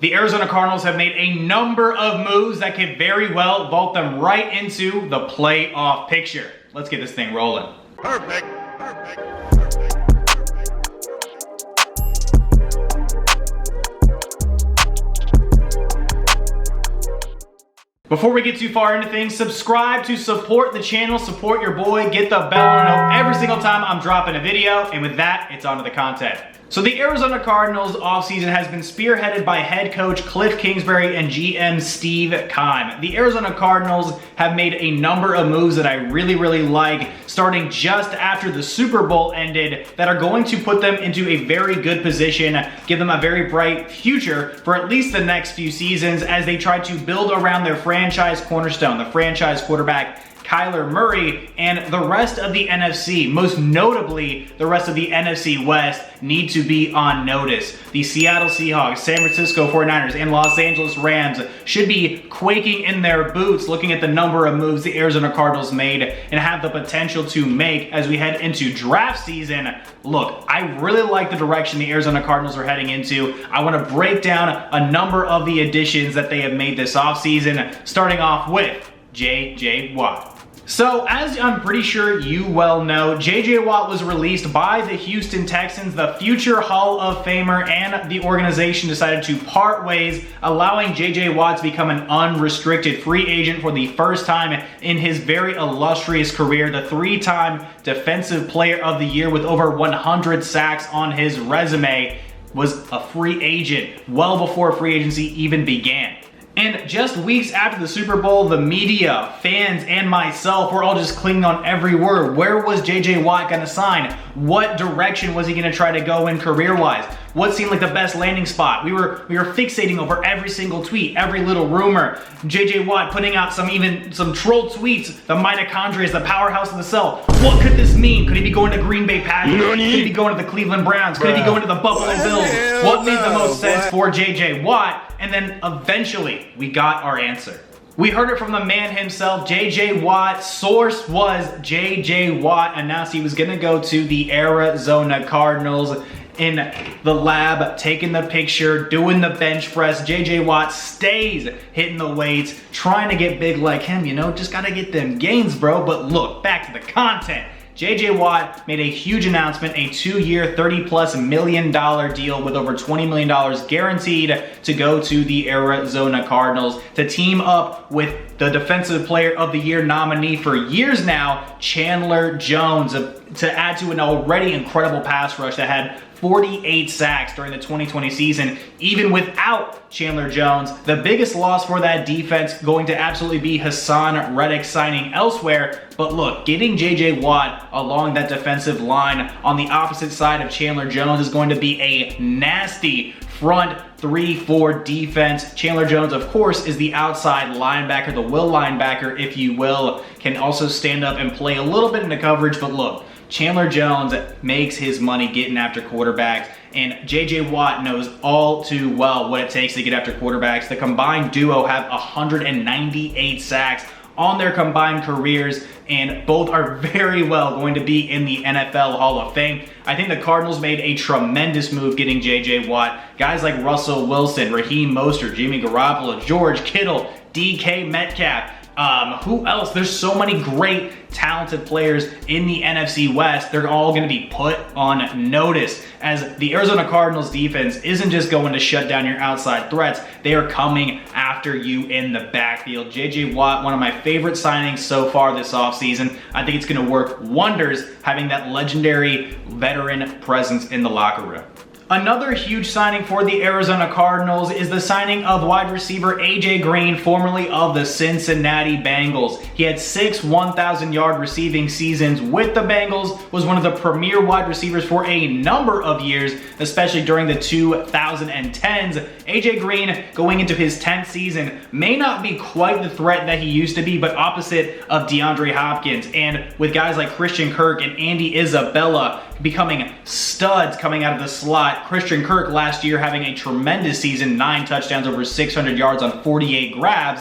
The Arizona Cardinals have made a number of moves that could very well vault them right into the playoff picture. Let's get this thing rolling. Perfect. Before we get too far into things, subscribe to support the channel, support your boy, get the bell to know every single time I'm dropping a video, and with that, it's on to the content. So the Arizona Cardinals offseason has been spearheaded by head coach Cliff Kingsbury and GM Steve Keim. The Arizona Cardinals have made a number of moves that I really like, starting just after the Super Bowl ended, that are going to put them into a very good position, give them a very bright future for at least the next few seasons as they try to build around their franchise cornerstone, the franchise quarterback Kyler Murray, and the rest of the NFC, most notably the rest of the NFC West, need to be on notice. The Seattle Seahawks, San Francisco 49ers, and Los Angeles Rams should be quaking in their boots looking at the number of moves the Arizona Cardinals made and have the potential to make as we head into draft season. Look, I really like the direction the Arizona Cardinals are heading into. I want to break down a number of the additions that they have made this offseason, starting off with J.J. Watt. So, as I'm pretty sure you well know, J.J. Watt was released by the Houston Texans, the future Hall of Famer, and the organization decided to part ways, allowing J.J. Watt to become an unrestricted free agent for the first time in his very illustrious career. The three-time Defensive Player of the Year with over 100 sacks on his resume was a free agent well before free agency even began. And just weeks after the Super Bowl, the media, fans, and myself were all just clinging on every word. Where was J.J. Watt going to sign? What direction was he going to try to go in career-wise? What seemed like the best landing spot? We were fixating over every single tweet, every little rumor. J.J. Watt putting out some troll tweets. The mitochondria is the powerhouse of the cell. What could this mean? Could he be going to Green Bay Packers? Could he be going to the Cleveland Browns? Could he be going to the Buffalo Bills? What made the most sense for J.J. Watt? And then eventually, we got our answer. We heard it from the man himself, J.J. Watt. Source was J.J. Watt announced he was going to go to the Arizona Cardinals. In the lab, taking the picture, doing the bench press. J.J. Watt stays hitting the weights, trying to get big like him, you know, just got to get them gains, bro. But look, back to the content. J.J. Watt made a huge announcement, a 2-year, $30+ million deal with over $20 million guaranteed to go to the Arizona Cardinals to team up with the Defensive Player of the Year nominee for years now, Chandler Jones, to add to an already incredible pass rush that had 48 sacks during the 2020 season, even without Chandler Jones. The biggest loss for that defense going to absolutely be Hassan Reddick signing elsewhere. But look, getting J.J. Watt along that defensive line on the opposite side of Chandler Jones is going to be a nasty front 3-4 defense. Chandler Jones, of course, is the outside linebacker, the will linebacker, if you will, can also stand up and play a little bit into coverage. But look, Chandler Jones makes his money getting after quarterbacks, and J.J. Watt knows all too well what it takes to get after quarterbacks. The combined duo have 198 sacks on their combined careers, and both are very well going to be in the NFL Hall of Fame. I think the Cardinals made a tremendous move getting J.J. Watt. Guys like Russell Wilson, Raheem Mostert, Jimmy Garoppolo, George Kittle, DK Metcalf. Who else? There's so many great, talented players in the NFC West. They're all going to be put on notice as the Arizona Cardinals defense isn't just going to shut down your outside threats. They are coming after you in the backfield. J.J. Watt, one of my favorite signings so far this offseason. I think it's going to work wonders having that legendary veteran presence in the locker room. Another huge signing for the Arizona Cardinals is the signing of wide receiver A.J. Green, formerly of the Cincinnati Bengals. He had 6 1,000-yard receiving seasons with the Bengals, was one of the premier wide receivers for a number of years, especially during the 2010s. A.J. Green, going into his 10th season, may not be quite the threat that he used to be, but opposite of DeAndre Hopkins. And with guys like Christian Kirk and Andy Isabella becoming studs coming out of the slot. Christian Kirk last year having a tremendous season, 9 touchdowns, over 600 yards on 48 grabs.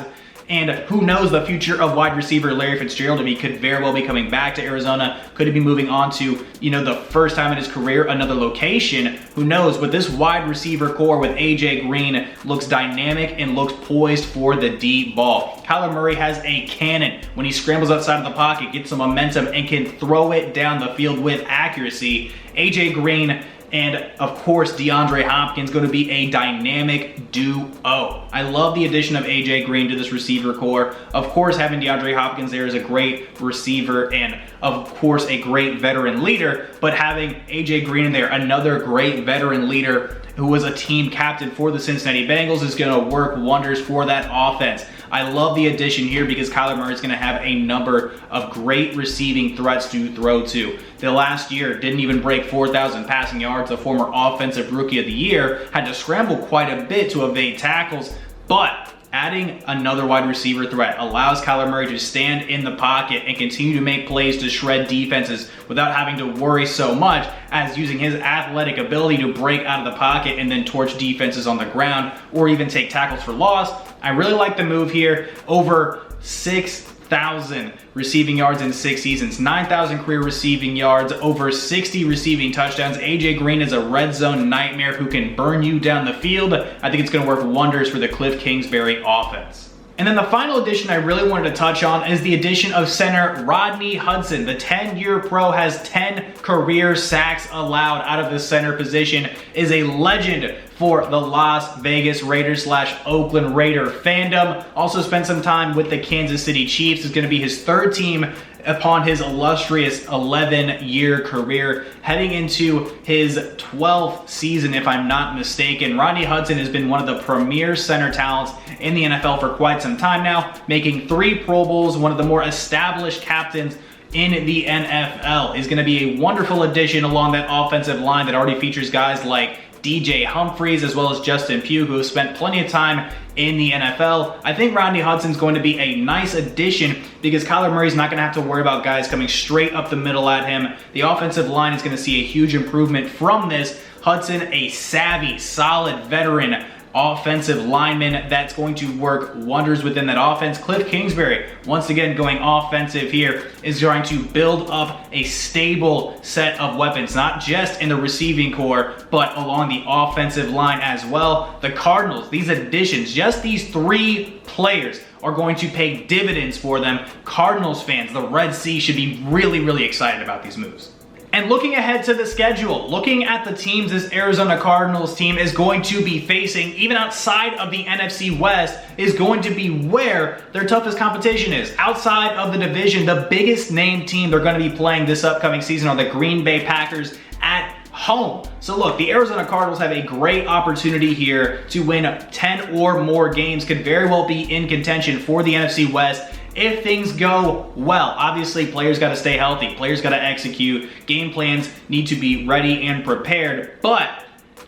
And who knows, the future of wide receiver Larry Fitzgerald could very well be coming back to Arizona. Could he be moving on to, the first time in his career, another location? Who knows? But this wide receiver core with AJ Green looks dynamic and looks poised for the deep ball. Kyler Murray has a cannon. When he scrambles outside of the pocket, gets some momentum, and can throw it down the field with accuracy. AJ Green and, of course, DeAndre Hopkins going to be a dynamic duo. I love the addition of AJ Green to this receiver core. Of course, having DeAndre Hopkins there is a great receiver and, of course, a great veteran leader. But having AJ Green in there, another great veteran leader who was a team captain for the Cincinnati Bengals, is going to work wonders for that offense. I love the addition here because Kyler Murray is going to have a number of great receiving threats to throw to. The last year didn't even break 4,000 passing yards. The former offensive rookie of the year had to scramble quite a bit to evade tackles, but adding another wide receiver threat allows Kyler Murray to stand in the pocket and continue to make plays to shred defenses without having to worry so much as using his athletic ability to break out of the pocket and then torch defenses on the ground or even take tackles for loss. I really like the move here. Over 6,000 receiving yards in 6 seasons, 9,000 career receiving yards, over 60 receiving touchdowns. AJ Green is a red zone nightmare who can burn you down the field. I think it's going to work wonders for the Cliff Kingsbury offense. And then the final addition I really wanted to touch on is the addition of center Rodney Hudson. The 10-year pro has 10 career sacks allowed out of the center position, is a legend for the Las Vegas Raiders / Oakland Raider fandom. Also spent some time with the Kansas City Chiefs. It's going to be his third team upon his illustrious 11-year career, heading into his 12th season, if I'm not mistaken. Rodney Hudson has been one of the premier center talents in the NFL for quite some time now, making 3 Pro Bowls, one of the more established captains in the NFL. Is going to be a wonderful addition along that offensive line that already features guys like DJ Humphries as well as Justin Pugh, who have spent plenty of time in the NFL. I think Rodney Hudson's going to be a nice addition because Kyler Murray's not going to have to worry about guys coming straight up the middle at him. The offensive line is going to see a huge improvement from this. Hudson, a savvy, solid veteran offensive lineman that's going to work wonders within that offense. Cliff Kingsbury, once again going offensive here, is trying to build up a stable set of weapons, not just in the receiving core, but along the offensive line as well. The Cardinals, these additions, just these 3 players are going to pay dividends for them. Cardinals fans, the Red Sea, should be really, really excited about these moves. And looking ahead to the schedule, looking at the teams this Arizona Cardinals team is going to be facing, even outside of the NFC West, is going to be where their toughest competition is. Outside of the division, the biggest name team they're going to be playing this upcoming season are the Green Bay Packers at home. So look, the Arizona Cardinals have a great opportunity here to win 10 or more games, could very well be in contention for the NFC West if things go well. Obviously, players got to stay healthy. Players got to execute. Game plans need to be ready and prepared. But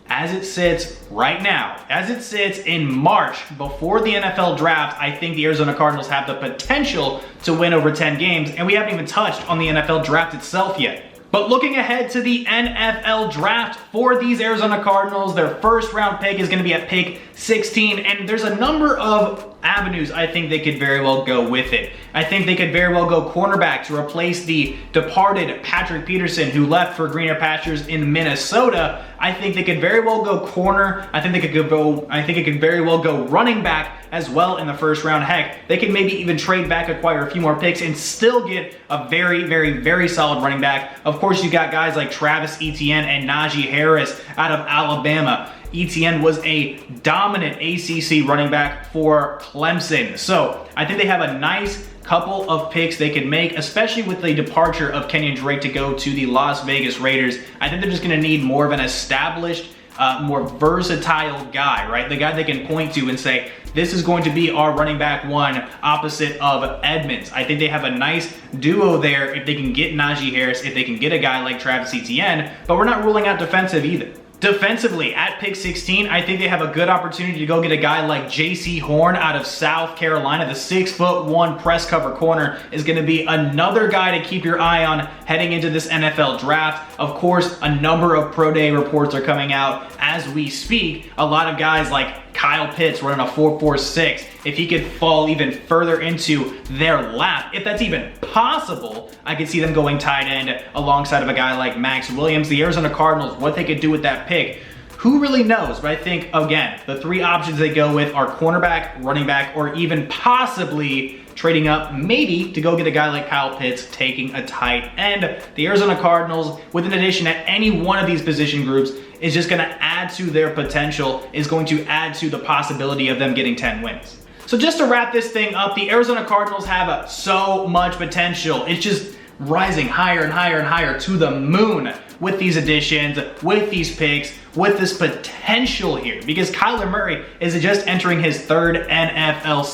as it sits right now, as it sits in March before the NFL draft, I think the Arizona Cardinals have the potential to win over 10 games. And we haven't even touched on the NFL draft itself yet. But looking ahead to the NFL draft for these Arizona Cardinals, their first round pick is going to be at pick 16, and there's a number of avenues I think they could very well go with it. I think they could very well go cornerback to replace the departed Patrick Peterson, who left for greener pastures in Minnesota. I think they could very well go corner. I think it could very well go running back as well in the first round. Heck, they could maybe even trade back, acquire a few more picks, and still get a very, very, very solid running back. Of course, you got guys like Travis Etienne and Najee Harris out of Alabama. Etienne was a dominant ACC running back for Clemson. So I think they have a nice couple of picks they can make, especially with the departure of Kenyon Drake to go to the Las Vegas Raiders. I think they're just going to need more of an established, more versatile guy, right? The guy they can point to and say, this is going to be our running back one opposite of Edmonds. I think they have a nice duo there if they can get Najee Harris, if they can get a guy like Travis Etienne, but we're not ruling out defensive either. Defensively, at pick 16, I think they have a good opportunity to go get a guy like J.C. Horn out of South Carolina. The 6'1" press cover corner is going to be another guy to keep your eye on heading into this NFL draft. Of course, a number of pro day reports are coming out as we speak. A lot of guys like Kyle Pitts running a 4.46, if he could fall even further into their lap, if that's even possible, I could see them going tight end alongside of a guy like Max Williams. The Arizona Cardinals, what they could do with that pick, who really knows? But I think, again, the three options they go with are cornerback, running back, or even possibly trading up maybe to go get a guy like Kyle Pitts, taking a tight end. The Arizona Cardinals, with an addition at any one of these position groups, is just going to add to their potential, is going to add to the possibility of them getting 10 wins. So just to wrap this thing up, the Arizona Cardinals have so much potential. It's just rising higher and higher and higher to the moon with these additions, with these picks, with this potential here. Because Kyler Murray is just entering his third NFL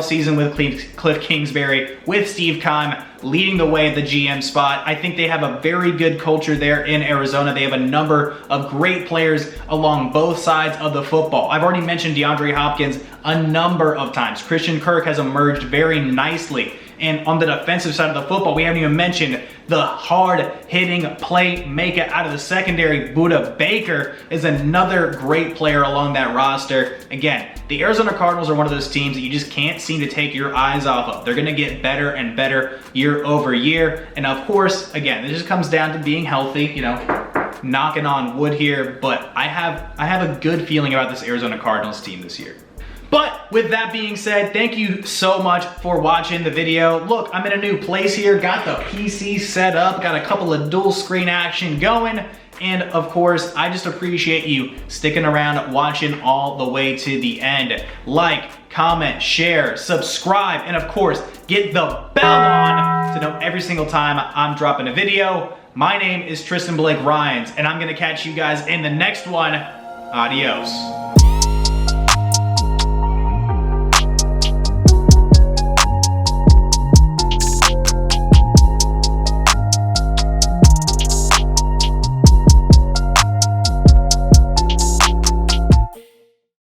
season with Cliff Kingsbury, with Steve Keim leading the way at the GM spot. I think they have a very good culture there in Arizona. They have a number of great players along both sides of the football. I've already mentioned DeAndre Hopkins a number of times. Christian Kirk has emerged very nicely. And on the defensive side of the football, we haven't even mentioned the hard-hitting playmaker out of the secondary. Budda Baker is another great player along that roster. Again, the Arizona Cardinals are one of those teams that you just can't seem to take your eyes off of. They're going to get better and better year over year. And of course, again, it just comes down to being healthy, you know, knocking on wood here. But I have a good feeling about this Arizona Cardinals team this year. But with that being said, thank you so much for watching the video. Look, I'm in a new place here, got the PC set up, got a couple of dual screen action going, and of course, I just appreciate you sticking around, watching all the way to the end. Like, comment, share, subscribe, and of course, get the bell on to know every single time I'm dropping a video. My name is Tristan Blake Rines, and I'm gonna catch you guys in the next one. Adios.